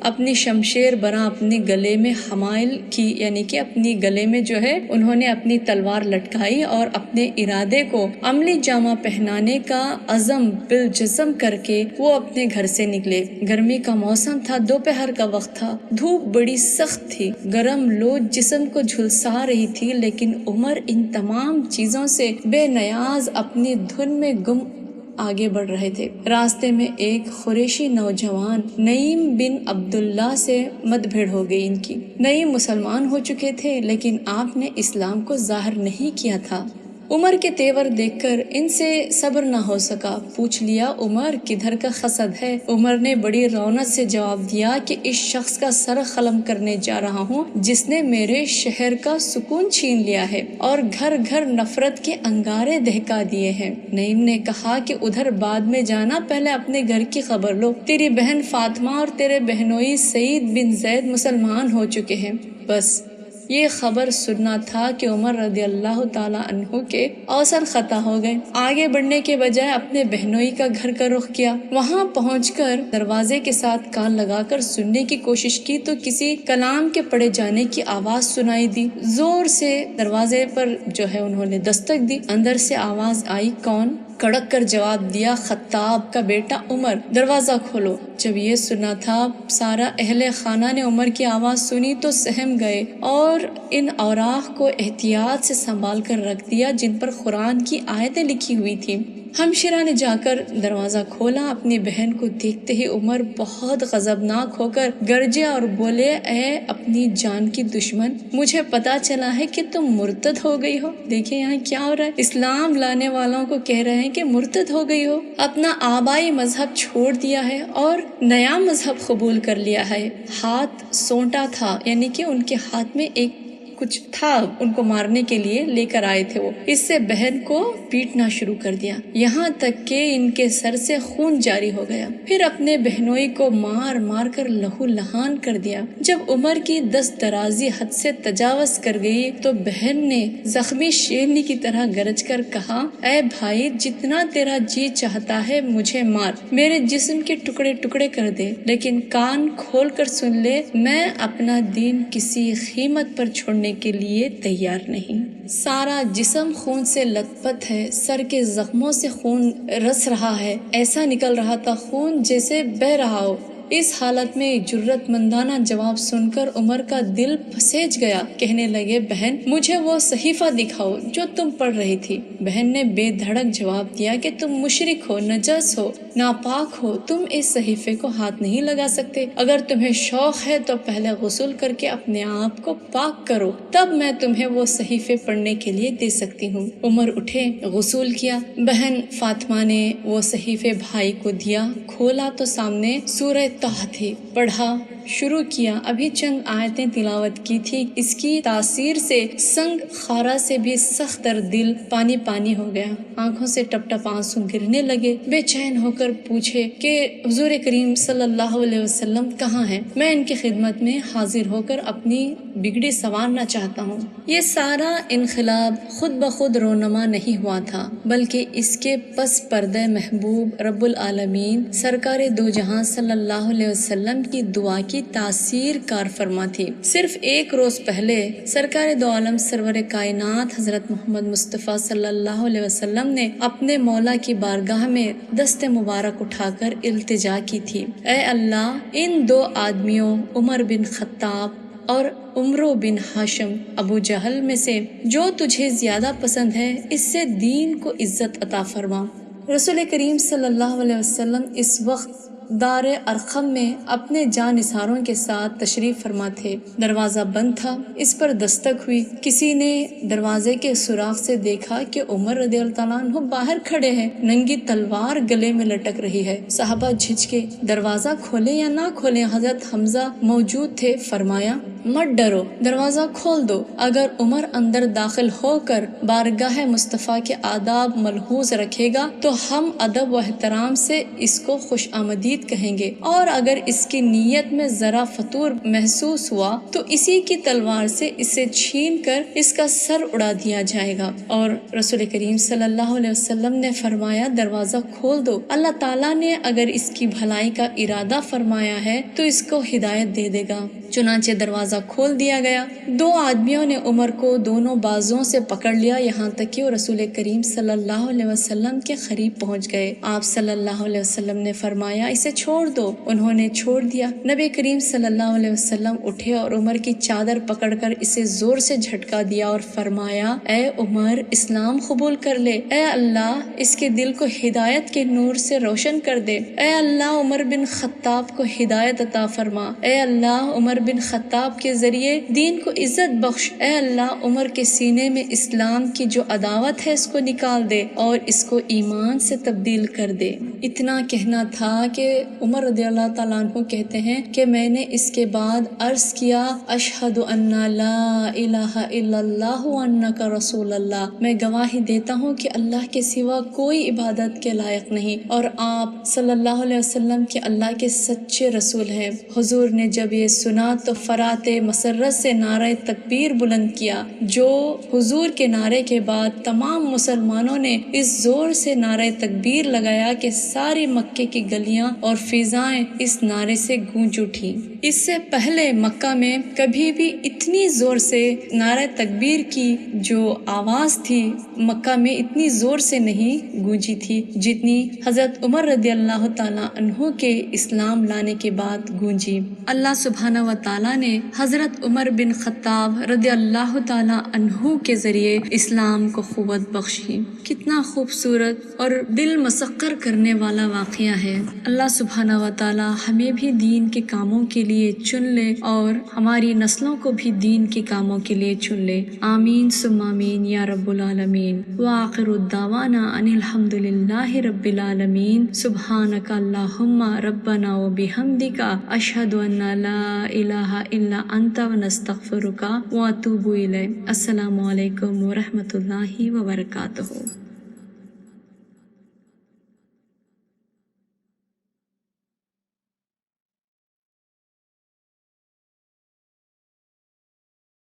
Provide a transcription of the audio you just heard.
اپنی شمشیر برا اپنے گلے میں حمائل کی، یعنی کہ اپنی گلے میں جو ہے انہوں نے اپنی تلوار لٹکائی اور اپنے ارادے کو عملی جامہ پہنانے کا عزم بالجزم کر کے وہ اپنے گھر سے نکلے۔ گرمی کا موسم تھا، دوپہر کا وقت تھا، دھوپ بڑی سخت تھی، گرم لو جسم کو جھلسا رہی تھی، لیکن عمر ان تمام چیزوں سے بے نیاز اپنی دھن میں گم آگے بڑھ رہے تھے۔ راستے میں ایک قریشی نوجوان نعیم بن عبداللہ سے مد بھیڑ ہو گئی ان کی۔ نعیم مسلمان ہو چکے تھے، لیکن آپ نے اسلام کو ظاہر نہیں کیا تھا۔ عمر کے تیور دیکھ کر ان سے صبر نہ ہو سکا، پوچھ لیا عمر کدھر کا قصد ہے؟ عمر نے بڑی رونق سے جواب دیا کہ اس شخص کا سر قلم کرنے جا رہا ہوں جس نے میرے شہر کا سکون چھین لیا ہے اور گھر گھر نفرت کے انگارے دہکا دیے ہیں۔ نعیم نے کہا کہ ادھر بعد میں جانا، پہلے اپنے گھر کی خبر لو۔ تیری بہن فاطمہ اور تیرے بہنوئی سعید بن زید مسلمان ہو چکے ہیں۔ بس یہ خبر سننا تھا کہ عمر رضی اللہ تعالیٰ عنہ کے اوسر خطا ہو گئے۔ آگے بڑھنے کے بجائے اپنے بہنوئی کا گھر کا رخ کیا۔ وہاں پہنچ کر دروازے کے ساتھ کان لگا کر سننے کی کوشش کی تو کسی کلام کے پڑھے جانے کی آواز سنائی دی۔ زور سے دروازے پر جو ہے انہوں نے دستک دی۔ اندر سے آواز آئی، کون؟ کڑک کر جواب دیا، خطاب کا بیٹا عمر، دروازہ کھولو۔ جب یہ سنا تھا سارا اہل خانہ نے عمر کی آواز سنی تو سہم گئے اور ان اوراق کو احتیاط سے سنبھال کر رکھ دیا جن پر قرآن کی آیتیں لکھی ہوئی تھیں۔ ہمشیرہ نے جا کر دروازہ کھولا۔ اپنی بہن کو دیکھتے ہی عمر بہت غضبناک ہو کر گرجے اور بولے، اے اپنی جان کی دشمن، مجھے پتا چلا ہے کہ تم مرتد ہو گئی ہو۔ دیکھیں یہاں کیا ہو رہا ہے، اسلام لانے والوں کو کہہ رہے ہیں کہ مرتد ہو گئی ہو، اپنا آبائی مذہب چھوڑ دیا ہے اور نیا مذہب قبول کر لیا ہے۔ ہاتھ سونٹا تھا، یعنی کہ ان کے ہاتھ میں ایک کچھ تھا، ان کو مارنے کے لیے لے کر آئے تھے وہ۔ اس سے بہن کو پیٹنا شروع کر دیا، یہاں تک کہ ان کے سر سے خون جاری ہو گیا۔ پھر اپنے بہنوئی کو مار مار کر لہو لہان کر دیا۔ جب عمر کی دست درازی حد سے تجاوز کر گئی تو بہن نے زخمی شیرنی کی طرح گرج کر کہا، اے بھائی، جتنا تیرا جی چاہتا ہے مجھے مار، میرے جسم کے ٹکڑے ٹکڑے کر دے، لیکن کان کھول کر سن لے، میں اپنا دین کسی قیمت پر چھوڑنے کے لیے تیار نہیں۔ سارا جسم خون سے لت پت ہے، سر کے زخموں سے خون رس رہا ہے، ایسا نکل رہا تھا خون جیسے بہہ رہا ہو۔ اس حالت میں جرت مندانہ جواب سن کر عمر کا دل پھسیج گیا۔ کہنے لگے، بہن مجھے وہ صحیفہ دکھاؤ جو تم پڑھ رہی تھی۔ بہن نے بے دھڑک جواب دیا کہ تم مشرک ہو، نجس ہو، ناپاک ہو، تم اس صحیفے کو ہاتھ نہیں لگا سکتے۔ اگر تمہیں شوق ہے تو پہلے غسل کر کے اپنے آپ کو پاک کرو، تب میں تمہیں وہ صحیفے پڑھنے کے لیے دے سکتی ہوں۔ عمر اٹھے، غسل کیا۔ بہن فاطمہ نے وہ صحیفے بھائی کو دیا، کھولا تو سامنے سورہ طہ تھی، پڑھا شروع کیا۔ ابھی چند آیتیں تلاوت کی تھی، اس کی تاثیر سے سنگ خارا سے بھی سخت تر دل پانی پانی ہو گیا، آنکھوں سے ٹپ ٹپ آنسو گرنے لگے۔ بے چین ہو کر پوچھے کہ حضور کریم صلی اللہ علیہ وسلم کہاں ہیں؟ میں ان کی خدمت میں حاضر ہو کر اپنی بگڑی سنوارنا چاہتا ہوں۔ یہ سارا انقلاب خود بخود رونما نہیں ہوا تھا، بلکہ اس کے پس پردہ محبوب رب العالمین سرکار دو جہاں صلی اللہ علیہ وسلم کی دعا کی تاثیر کار فرما تھی۔ صرف ایک روز پہلے سرکار دو عالم سرور کائنات حضرت محمد مصطفیٰ صلی اللہ علیہ وسلم نے اپنے مولا کی بارگاہ میں دست مبارک اٹھا کر التجا کی تھی، اے اللہ، ان دو آدمیوں عمر بن خطاب اور عمرو بن ہاشم ابو جہل میں سے جو تجھے زیادہ پسند ہے، اس سے دین کو عزت عطا فرما۔ رسول کریم صلی اللہ علیہ وسلم اس وقت دار ارقم میں اپنے جانثاروں کے ساتھ تشریف فرما تھے۔ دروازہ بند تھا، اس پر دستک ہوئی۔ کسی نے دروازے کے سوراخ سے دیکھا کہ عمر رضی اللہ تعالیٰ عنہ باہر کھڑے ہیں، ننگی تلوار گلے میں لٹک رہی ہے۔ صحابہ جھجکے، دروازہ کھولے یا نہ کھولے؟ حضرت حمزہ موجود تھے، فرمایا، مت ڈرو، دروازہ کھول دو۔ اگر عمر اندر داخل ہو کر بارگاہ مصطفیٰ کے آداب ملحوظ رکھے گا تو ہم ادب و احترام سے اس کو خوش آمدید مزید کہیں گے، اور اگر اس کی نیت میں ذرا فتور محسوس ہوا تو اسی کی تلوار سے اسے چھین کر اس کا سر اڑا دیا جائے گا۔ اور رسول کریم صلی اللہ علیہ وسلم نے فرمایا دروازہ کھول دو، اللہ تعالیٰ نے اگر اس کی بھلائی کا ارادہ فرمایا ہے تو اس کو ہدایت دے دے گا۔ چنانچہ دروازہ کھول دیا گیا۔ دو آدمیوں نے عمر کو دونوں بازوں سے پکڑ لیا، یہاں تک کہ وہ رسول کریم صلی اللہ علیہ وسلم کے قریب پہنچ گئے۔ آپ صلی اللہ علیہ وسلم نے فرمایا اسے چھوڑ دو، انہوں نے چھوڑ دیا۔ نبی کریم صلی اللہ علیہ وسلم اٹھے اور عمر کی چادر پکڑ کر اسے زور سے جھٹکا دیا اور فرمایا اے عمر اسلام قبول کر لے، اے اللہ اس کے دل کو ہدایت کے نور سے روشن کر دے، اے اللہ عمر بن خطاب کو ہدایت عطا فرما، اے اللہ عمر بن خطاب کے ذریعے دین کو عزت بخش، اے اللہ عمر کے سینے میں اسلام کی جو عداوت ہے اس کو نکال دے اور اس کو ایمان سے تبدیل کر دے۔ اتنا کہنا تھا کہ عمر رضی اللہ تعالیٰ عنہ کہتے ہیں کہ میں نے اس کے بعد عرض کیا اشہد ان لا الہ الا اللہ وانک رسول اللہ، میں گواہی دیتا ہوں کہ اللہ کے سوا کوئی عبادت کے لائق نہیں اور آپ صلی اللہ علیہ وسلم کے اللہ کے سچے رسول ہیں۔ حضور نے جب یہ سنا تو فرات مسرت سے نعرہ تکبیر بلند کیا۔ جو حضور کے نعرے کے بعد تمام مسلمانوں نے اس زور سے نعرہ تکبیر لگایا کہ ساری مکے کی گلیاں اور فضائیں اس نعرے سے گونج اٹھی۔ اس سے پہلے مکہ میں کبھی بھی اتنی زور سے نعرہ تکبیر کی جو آواز تھی مکہ میں اتنی زور سے نہیں گونجی تھی جتنی حضرت عمر رضی اللہ تعالیٰ عنہ کے اسلام لانے کے بعد گونجی۔ اللہ سبحانہ و تعالیٰ نے حضرت عمر بن خطاب رضی اللہ تعالیٰ عنہ کے ذریعے اسلام کو قوت بخشی۔ کتنا خوبصورت اور دل مسخر کرنے والا واقعہ ہے۔ اللہ سبحانہ و تعالیٰ ہمیں بھی دین کے کاموں کے لیے چن لے اور ہماری نسلوں کو بھی دین کے کاموں کے لیے چن لے۔ آمین ثم آمین یا رب العالمین۔ وآخر الدعوانا ان الحمد للہ رب العالمین۔ سبحانک اللہم ربنا وبحمدک اشہد ان لا الہ الا انت ونستغفرک واتوب الیک۔ السلام علیکم ورحمۃ اللہ وبرکاتہ۔